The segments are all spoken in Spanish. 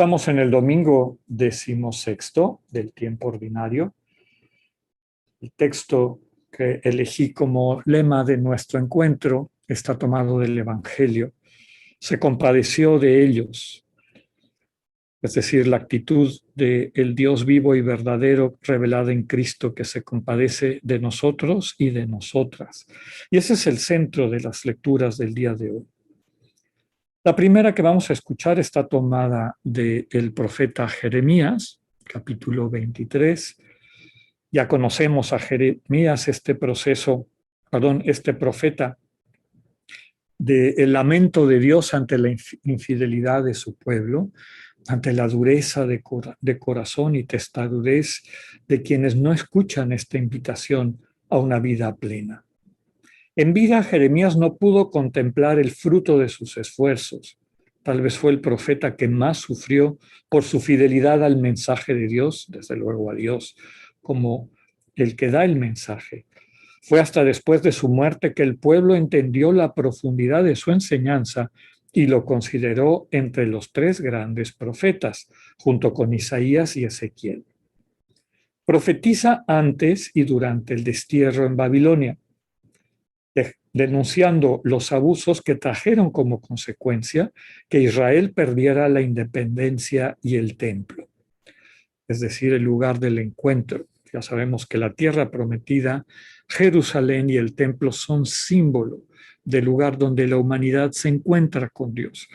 Estamos en el domingo 16º del tiempo ordinario. El texto que elegí como lema de nuestro encuentro está tomado del Evangelio. Se compadeció de ellos, es decir, la actitud del Dios vivo y verdadero revelada en Cristo que se compadece de nosotros y de nosotras. Y ese es el centro de las lecturas del día de hoy. La primera que vamos a escuchar está tomada del profeta Jeremías, capítulo 23. Ya conocemos a Jeremías, este profeta del lamento de Dios ante la infidelidad de su pueblo, ante la dureza de corazón y testarudez de quienes no escuchan esta invitación a una vida plena. En vida, Jeremías no pudo contemplar el fruto de sus esfuerzos. Tal vez fue el profeta que más sufrió por su fidelidad al mensaje de Dios, desde luego a Dios, como el que da el mensaje. Fue hasta después de su muerte que el pueblo entendió la profundidad de su enseñanza y lo consideró entre los tres grandes profetas, junto con Isaías y Ezequiel. Profetiza antes y durante el destierro en Babilonia, denunciando los abusos que trajeron como consecuencia que Israel perdiera la independencia y el templo, es decir, el lugar del encuentro. Ya sabemos que la tierra prometida, Jerusalén y el templo son símbolo del lugar donde la humanidad se encuentra con Dios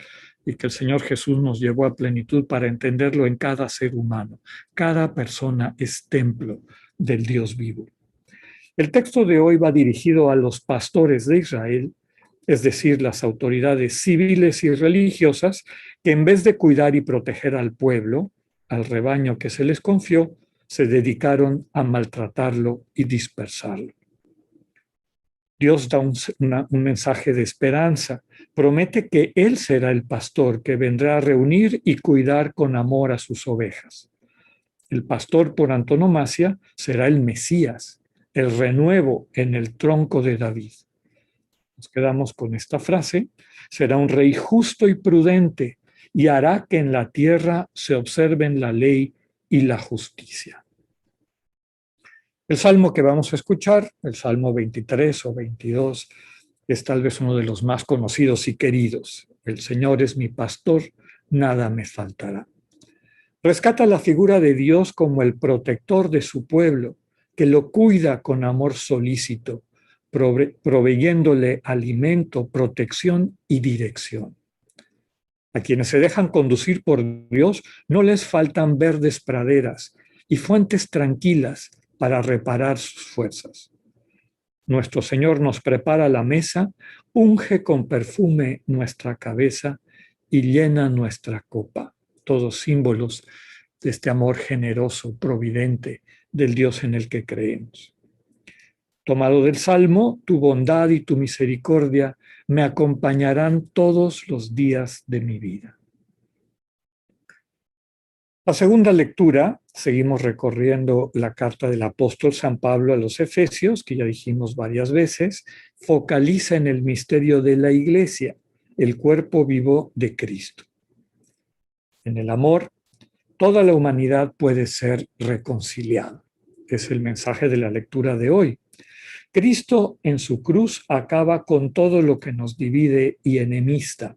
y que el Señor Jesús nos llevó a plenitud para entenderlo en cada ser humano. Cada persona es templo del Dios vivo. El texto de hoy va dirigido a los pastores de Israel, es decir, las autoridades civiles y religiosas, que en vez de cuidar y proteger al pueblo, al rebaño que se les confió, se dedicaron a maltratarlo y dispersarlo. Dios da un mensaje de esperanza, promete que Él será el pastor que vendrá a reunir y cuidar con amor a sus ovejas. El pastor por antonomasia será el Mesías, el renuevo en el tronco de David. Nos quedamos con esta frase: será un rey justo y prudente y hará que en la tierra se observen la ley y la justicia. El salmo que vamos a escuchar, el Salmo 23 o 22, es tal vez uno de los más conocidos y queridos. El Señor es mi pastor, nada me faltará. Rescata la figura de Dios como el protector de su pueblo, que lo cuida con amor solícito, proveyéndole alimento, protección y dirección. A quienes se dejan conducir por Dios no les faltan verdes praderas y fuentes tranquilas para reparar sus fuerzas. Nuestro Señor nos prepara la mesa, unge con perfume nuestra cabeza y llena nuestra copa. Todos símbolos de este amor generoso, providente, del Dios en el que creemos. Tomado del Salmo, tu bondad y tu misericordia me acompañarán todos los días de mi vida. La segunda lectura, seguimos recorriendo la carta del apóstol San Pablo a los Efesios, que ya dijimos varias veces, focaliza en el misterio de la Iglesia, el cuerpo vivo de Cristo. En el amor, toda la humanidad puede ser reconciliada. Es el mensaje de la lectura de hoy. Cristo en su cruz acaba con todo lo que nos divide y enemista.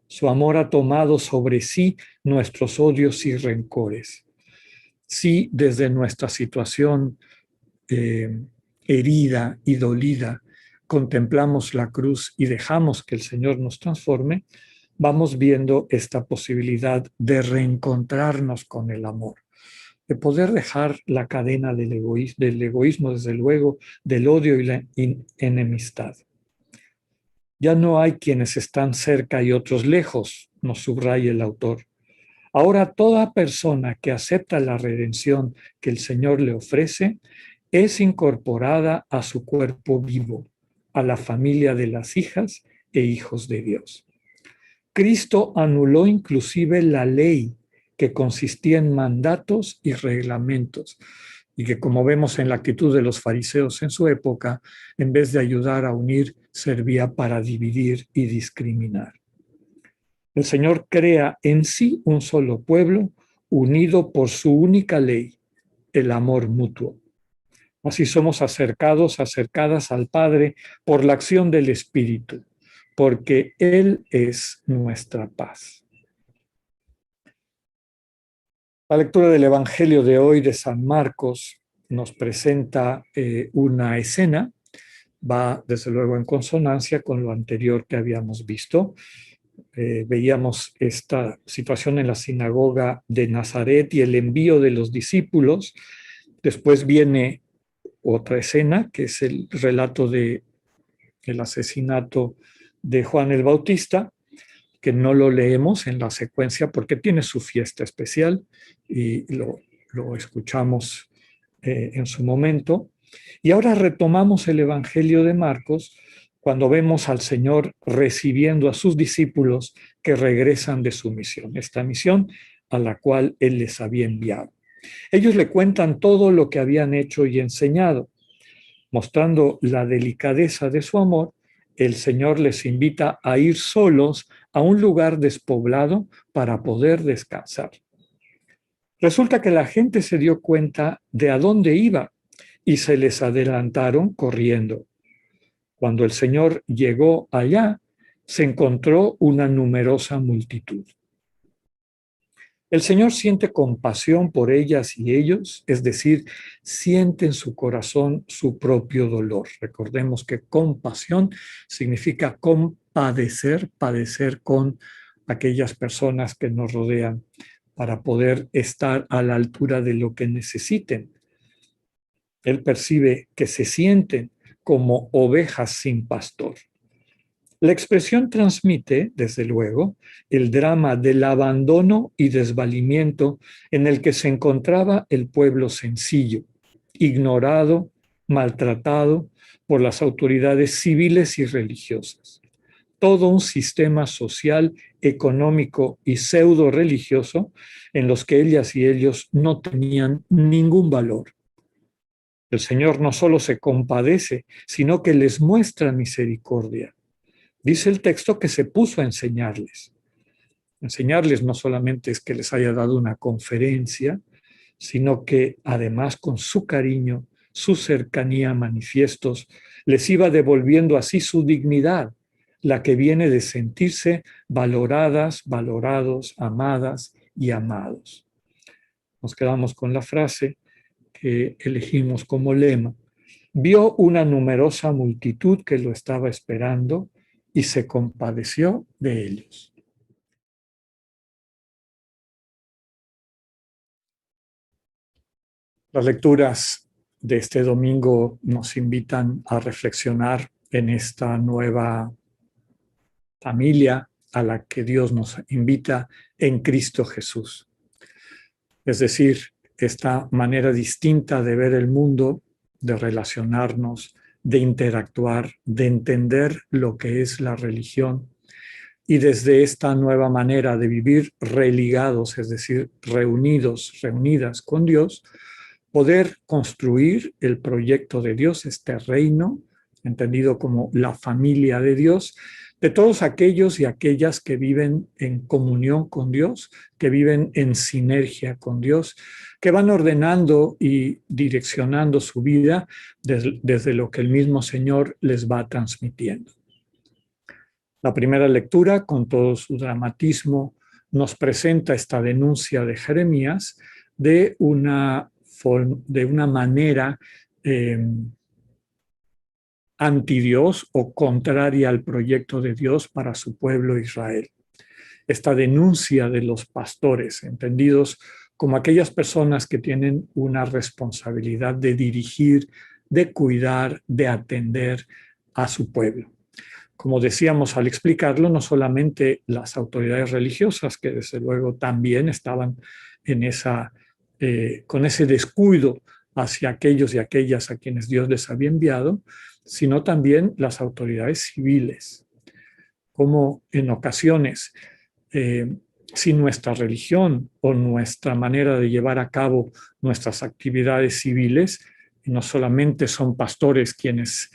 Su amor ha tomado sobre sí nuestros odios y rencores. Si desde nuestra situación herida y dolida contemplamos la cruz y dejamos que el Señor nos transforme, vamos viendo esta posibilidad de reencontrarnos con el amor, de poder dejar la cadena del egoísmo, desde luego, del odio y la enemistad. Ya no hay quienes están cerca y otros lejos, nos subraya el autor. Ahora toda persona que acepta la redención que el Señor le ofrece es incorporada a su cuerpo vivo, a la familia de las hijas e hijos de Dios. Cristo anuló inclusive la ley, que consistía en mandatos y reglamentos, y que, como vemos en la actitud de los fariseos en su época, en vez de ayudar a unir, servía para dividir y discriminar. El Señor crea en sí un solo pueblo, unido por su única ley, el amor mutuo. Así somos acercadas al Padre por la acción del Espíritu, porque Él es nuestra paz. La lectura del Evangelio de hoy de San Marcos nos presenta una escena, va desde luego en consonancia con lo anterior que habíamos visto. Veíamos esta situación en la sinagoga de Nazaret y el envío de los discípulos. Después viene otra escena, que es el relato del asesinato de Juan el Bautista, que no lo leemos en la secuencia porque tiene su fiesta especial y lo escuchamos en su momento. Y ahora retomamos el Evangelio de Marcos cuando vemos al Señor recibiendo a sus discípulos que regresan de su misión, esta misión a la cual Él les había enviado. Ellos le cuentan todo lo que habían hecho y enseñado. Mostrando la delicadeza de su amor, el Señor les invita a ir solos a un lugar despoblado para poder descansar. Resulta que la gente se dio cuenta de a dónde iba y se les adelantaron corriendo. Cuando el Señor llegó allá, se encontró una numerosa multitud. El Señor siente compasión por ellas y ellos, es decir, siente en su corazón su propio dolor. Recordemos que compasión significa compadecer, padecer con aquellas personas que nos rodean para poder estar a la altura de lo que necesiten. Él percibe que se sienten como ovejas sin pastor. La expresión transmite, desde luego, el drama del abandono y desvalimiento en el que se encontraba el pueblo sencillo, ignorado, maltratado por las autoridades civiles y religiosas. Todo un sistema social, económico y pseudo religioso en los que ellas y ellos no tenían ningún valor. El Señor no solo se compadece, sino que les muestra misericordia. Dice el texto que se puso a enseñarles. Enseñarles no solamente es que les haya dado una conferencia, sino que además con su cariño, su cercanía manifiestos, les iba devolviendo así su dignidad, la que viene de sentirse valoradas, valorados, amadas y amados. Nos quedamos con la frase que elegimos como lema. Vio una numerosa multitud que lo estaba esperando y se compadeció de ellos. Las lecturas de este domingo nos invitan a reflexionar en esta nueva familia a la que Dios nos invita en Cristo Jesús. Es decir, esta manera distinta de ver el mundo, de relacionarnos, de interactuar, de entender lo que es la religión. Y desde esta nueva manera de vivir religados, es decir, reunidos, reunidas con Dios, poder construir el proyecto de Dios, este reino, entendido como la familia de Dios, de todos aquellos y aquellas que viven en comunión con Dios, que viven en sinergia con Dios, que van ordenando y direccionando su vida desde lo que el mismo Señor les va transmitiendo. La primera lectura, con todo su dramatismo, nos presenta esta denuncia de Jeremías de una manera anti-Dios o contraria al proyecto de Dios para su pueblo Israel. Esta denuncia de los pastores, entendidos como aquellas personas que tienen una responsabilidad de dirigir, de cuidar, de atender a su pueblo. Como decíamos al explicarlo, no solamente las autoridades religiosas, que desde luego también estaban en con ese descuido hacia aquellos y aquellas a quienes Dios les había enviado, sino también las autoridades civiles. Como en ocasiones, si nuestra religión o nuestra manera de llevar a cabo nuestras actividades civiles no solamente son pastores quienes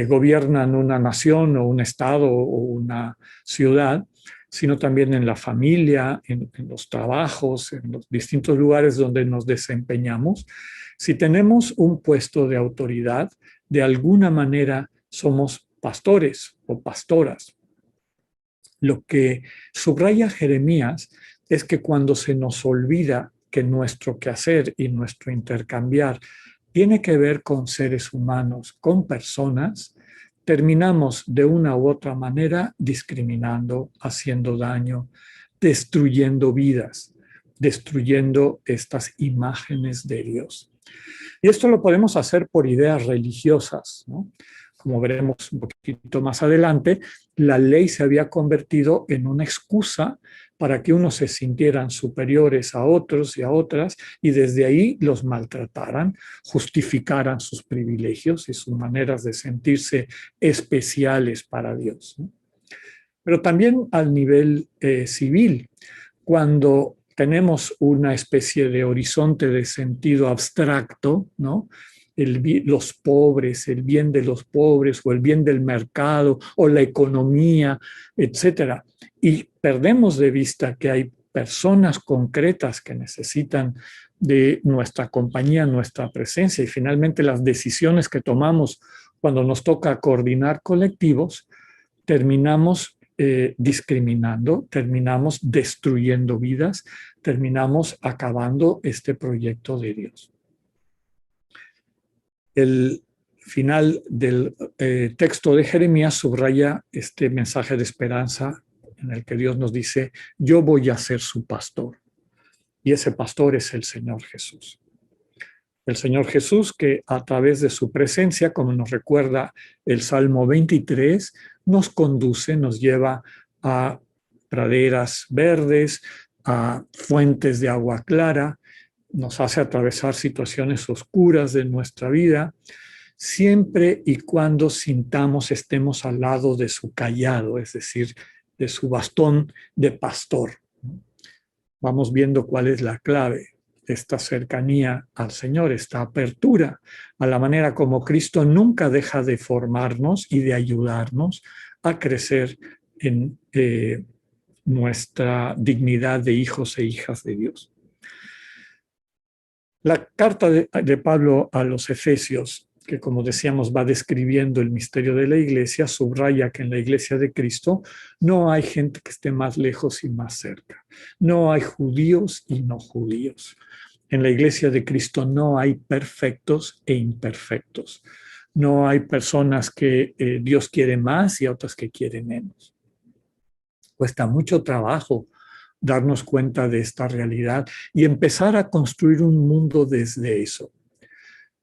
gobiernan una nación o un estado o una ciudad, sino también en la familia, en los trabajos, en los distintos lugares donde nos desempeñamos. Si tenemos un puesto de autoridad, de alguna manera somos pastores o pastoras. Lo que subraya Jeremías es que cuando se nos olvida que nuestro quehacer y nuestro intercambiar tiene que ver con seres humanos, con personas, terminamos de una u otra manera discriminando, haciendo daño, destruyendo vidas, destruyendo estas imágenes de Dios. Y esto lo podemos hacer por ideas religiosas, ¿no? Como veremos un poquito más adelante, la ley se había convertido en una excusa para que unos se sintieran superiores a otros y a otras y desde ahí los maltrataran, justificaran sus privilegios y sus maneras de sentirse especiales para Dios, ¿no? Pero también al nivel civil, cuando tenemos una especie de horizonte de sentido abstracto, ¿no? Los pobres, el bien de los pobres o el bien del mercado o la economía, etcétera. Y perdemos de vista que hay personas concretas que necesitan de nuestra compañía, nuestra presencia y finalmente las decisiones que tomamos cuando nos toca coordinar colectivos, terminamos discriminando, terminamos destruyendo vidas, terminamos acabando este proyecto de Dios. El final del texto de Jeremías subraya este mensaje de esperanza en el que Dios nos dice, yo voy a ser su pastor. Y ese pastor es el Señor Jesús. El Señor Jesús que a través de su presencia, como nos recuerda el Salmo 23, nos conduce, nos lleva a praderas verdes, a fuentes de agua clara, nos hace atravesar situaciones oscuras de nuestra vida, siempre y cuando sintamos, estemos al lado de su cayado, es decir, de su bastón de pastor. Vamos viendo cuál es la clave. Esta cercanía al Señor, esta apertura a la manera como Cristo nunca deja de formarnos y de ayudarnos a crecer en nuestra dignidad de hijos e hijas de Dios. La carta de Pablo a los Efesios, que como decíamos va describiendo el misterio de la iglesia, subraya que en la iglesia de Cristo no hay gente que esté más lejos y más cerca. No hay judíos y no judíos. En la iglesia de Cristo no hay perfectos e imperfectos. No hay personas que Dios quiere más y otras que quiere menos. Cuesta mucho trabajo darnos cuenta de esta realidad y empezar a construir un mundo desde eso.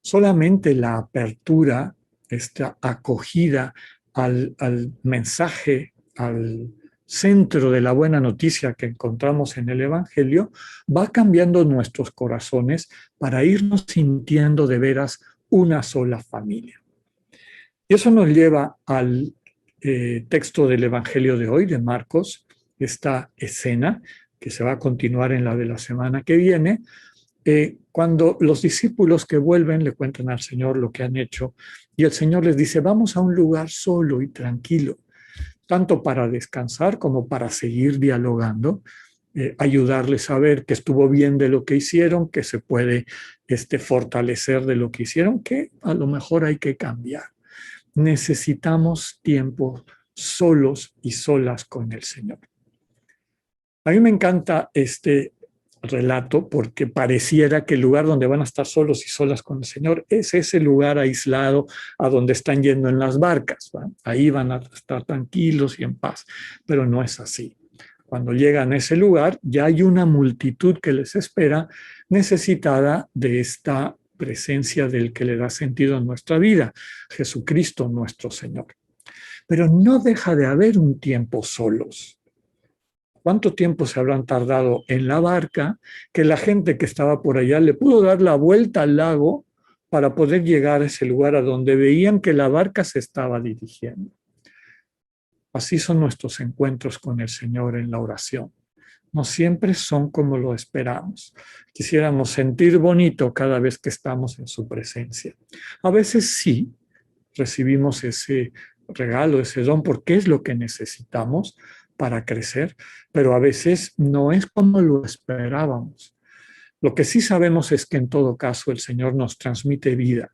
Solamente la apertura, esta acogida al mensaje, al centro de la buena noticia que encontramos en el Evangelio, va cambiando nuestros corazones para irnos sintiendo de veras una sola familia. Y eso nos lleva al texto del Evangelio de hoy, de Marcos, esta escena que se va a continuar en la de la semana que viene, cuando los discípulos que vuelven le cuentan al Señor lo que han hecho y el Señor les dice, vamos a un lugar solo y tranquilo, tanto para descansar como para seguir dialogando, ayudarles a ver que estuvo bien de lo que hicieron, que se puede fortalecer de lo que hicieron, que a lo mejor hay que cambiar. Necesitamos tiempo solos y solas con el Señor. A mí me encanta este relato porque pareciera que el lugar donde van a estar solos y solas con el Señor es ese lugar aislado a donde están yendo en las barcas, ¿va? Ahí van a estar tranquilos y en paz, pero no es así. Cuando llegan a ese lugar ya hay una multitud que les espera necesitada de esta presencia del que le da sentido a nuestra vida, Jesucristo nuestro Señor. Pero no deja de haber un tiempo solos. ¿Cuánto tiempo se habrán tardado en la barca que la gente que estaba por allá le pudo dar la vuelta al lago para poder llegar a ese lugar a donde veían que la barca se estaba dirigiendo? Así son nuestros encuentros con el Señor en la oración. No siempre son como lo esperamos. Quisiéramos sentir bonito cada vez que estamos en su presencia. A veces sí, recibimos ese regalo, ese don, porque es lo que necesitamos, para crecer, pero a veces no es como lo esperábamos. Lo que sí sabemos es que en todo caso el Señor nos transmite vida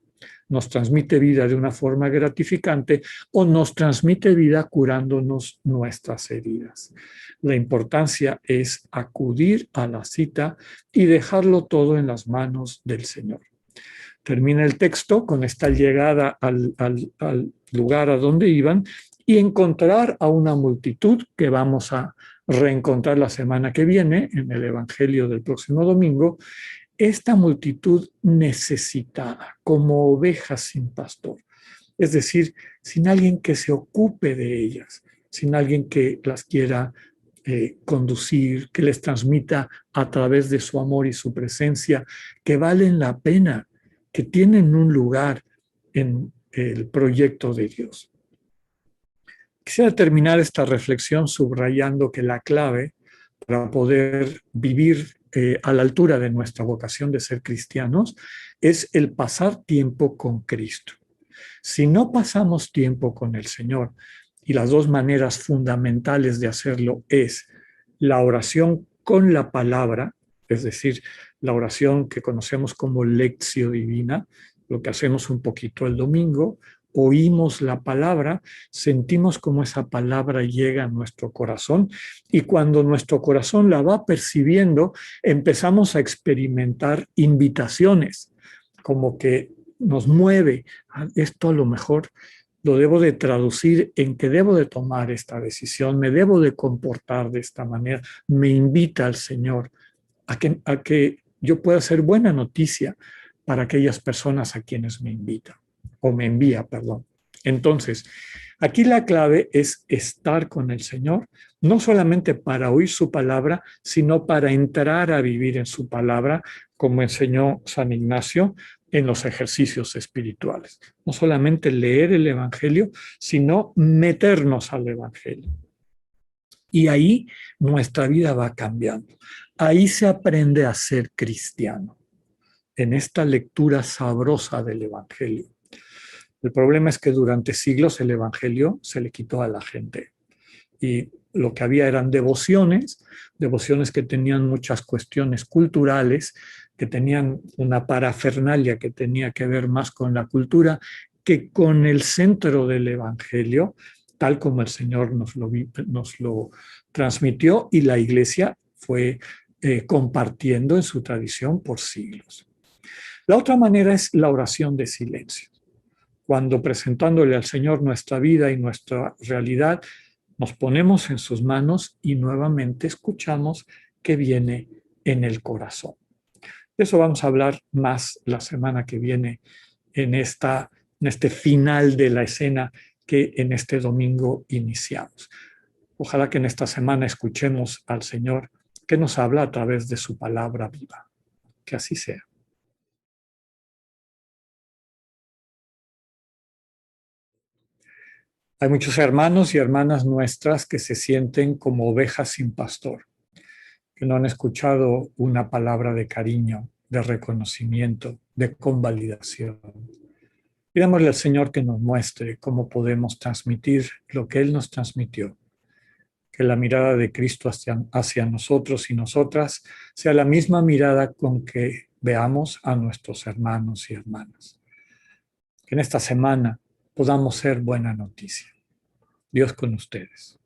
de una forma gratificante o nos transmite vida curándonos nuestras heridas. La importancia es acudir a la cita y dejarlo todo en las manos del Señor. Termina el texto con esta llegada al lugar a donde iban y encontrar a una multitud que vamos a reencontrar la semana que viene en el Evangelio del próximo domingo, esta multitud necesitada, como ovejas sin pastor. Es decir, sin alguien que se ocupe de ellas, sin alguien que las quiera conducir, que les transmita a través de su amor y su presencia, que valen la pena, que tienen un lugar en el proyecto de Dios. Quisiera terminar esta reflexión subrayando que la clave para poder vivir a la altura de nuestra vocación de ser cristianos es el pasar tiempo con Cristo. Si no pasamos tiempo con el Señor, y las dos maneras fundamentales de hacerlo es la oración con la palabra, es decir, la oración que conocemos como lectio divina, lo que hacemos un poquito el domingo, oímos la palabra, sentimos cómo esa palabra llega a nuestro corazón y cuando nuestro corazón la va percibiendo, empezamos a experimentar invitaciones, como que nos mueve. Esto a lo mejor lo debo de traducir en que debo de tomar esta decisión, me debo de comportar de esta manera. Me invita al Señor a que yo pueda ser buena noticia para aquellas personas a quienes me invita o me envía, perdón. Entonces, aquí la clave es estar con el Señor, no solamente para oír su palabra, sino para entrar a vivir en su palabra, como enseñó San Ignacio en los ejercicios espirituales. No solamente leer el Evangelio, sino meternos al Evangelio. Y ahí nuestra vida va cambiando. Ahí se aprende a ser cristiano, en esta lectura sabrosa del Evangelio. El problema es que durante siglos el Evangelio se le quitó a la gente y lo que había eran devociones que tenían muchas cuestiones culturales, que tenían una parafernalia que tenía que ver más con la cultura que con el centro del Evangelio, tal como el Señor nos lo transmitió y la Iglesia fue compartiendo en su tradición por siglos. La otra manera es la oración de silencio. Cuando presentándole al Señor nuestra vida y nuestra realidad, nos ponemos en sus manos y nuevamente escuchamos que viene en el corazón. De eso vamos a hablar más la semana que viene en este final de la escena que en este domingo iniciamos. Ojalá que en esta semana escuchemos al Señor que nos habla a través de su palabra viva. Que así sea. Hay muchos hermanos y hermanas nuestras que se sienten como ovejas sin pastor, que no han escuchado una palabra de cariño, de reconocimiento, de convalidación. Pidámosle al Señor que nos muestre cómo podemos transmitir lo que Él nos transmitió, que la mirada de Cristo hacia nosotros y nosotras sea la misma mirada con que veamos a nuestros hermanos y hermanas. Que en esta semana podamos ser buena noticia. Dios con ustedes.